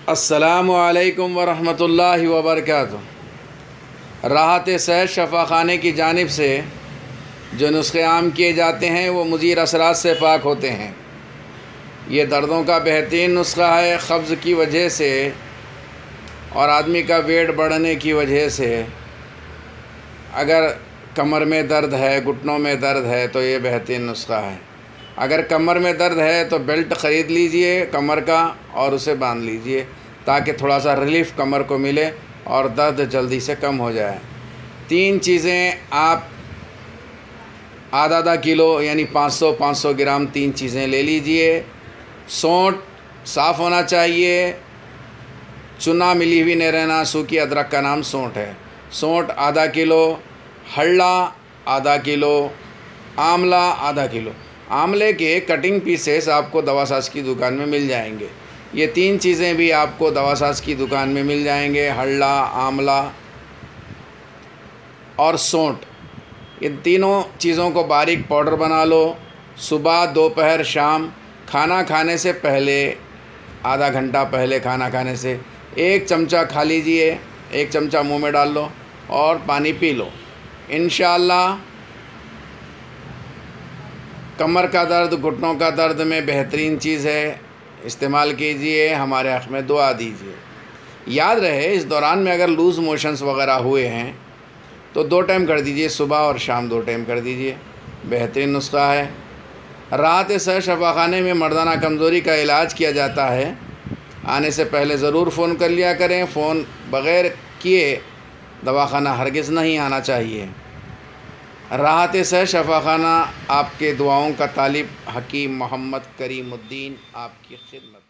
अस्सलामु अलैकुम वरहमतुल्लाहि वबरकातुहू। राहत सेहत शफ़ा खाने की जानिब से जो नुस्खे आम किए जाते हैं वो मुज़ीर असरात से पाक होते हैं। ये दर्दों का बेहतरीन नुस्खा है। क़ब्ज़ की वजह से और आदमी का वेट बढ़ने की वजह से अगर कमर में दर्द है, घुटनों में दर्द है तो ये बेहतरीन नुस्खा है। अगर कमर में दर्द है तो बेल्ट ख़रीद लीजिए कमर का और उसे बांध लीजिए ताकि थोड़ा सा रिलीफ़ कमर को मिले और दर्द जल्दी से कम हो जाए। 3 चीज़ें आप आधा किलो यानी 500 ग्राम 3 चीज़ें ले लीजिए। सौंठ साफ़ होना चाहिए, चुना मिली हुई नहीं रहना। सूखी अदरक का नाम सौंठ है। सौंठ आधा किलो, हल्ला आधा किलो, आंवला आधा किलो। आंवले के कटिंग पीसेस आपको दवासाज की दुकान में मिल जाएंगे। ये 3 चीज़ें भी आपको दवासाज की दुकान में मिल जाएंगे, हल्ला, आंवला और सौंठ। इन तीनों चीज़ों को बारीक पाउडर बना लो। सुबह, दोपहर, शाम खाना खाने से पहले, आधा घंटा पहले खाना खाने से 1 चमचा खा लीजिए, 1 चमचा मुंह में डाल लो और पानी पी लो। इंशाअल्लाह कमर का दर्द, घुटनों का दर्द में बेहतरीन चीज़ है। इस्तेमाल कीजिए, हमारे हक़ में दुआ दीजिए। याद रहे इस दौरान में अगर लूज़ मोशंस वग़ैरह हुए हैं तो 2 टाइम कर दीजिए, सुबह और शाम 2 टाइम कर दीजिए। बेहतरीन नुस्खा है। राहत सेहत शफ़ा खाने में मर्दाना कमज़ोरी का इलाज किया जाता है। आने से पहले ज़रूर फ़ोन कर लिया करें। फ़ोन बग़ैर किए दवाखाना हरगिज़ नहीं आना चाहिए। राहत सेहत शफ़ा खाना आपके दुआओं का तालिब हकीम मोहम्मद करीमुद्दीन आपकी खिदमत।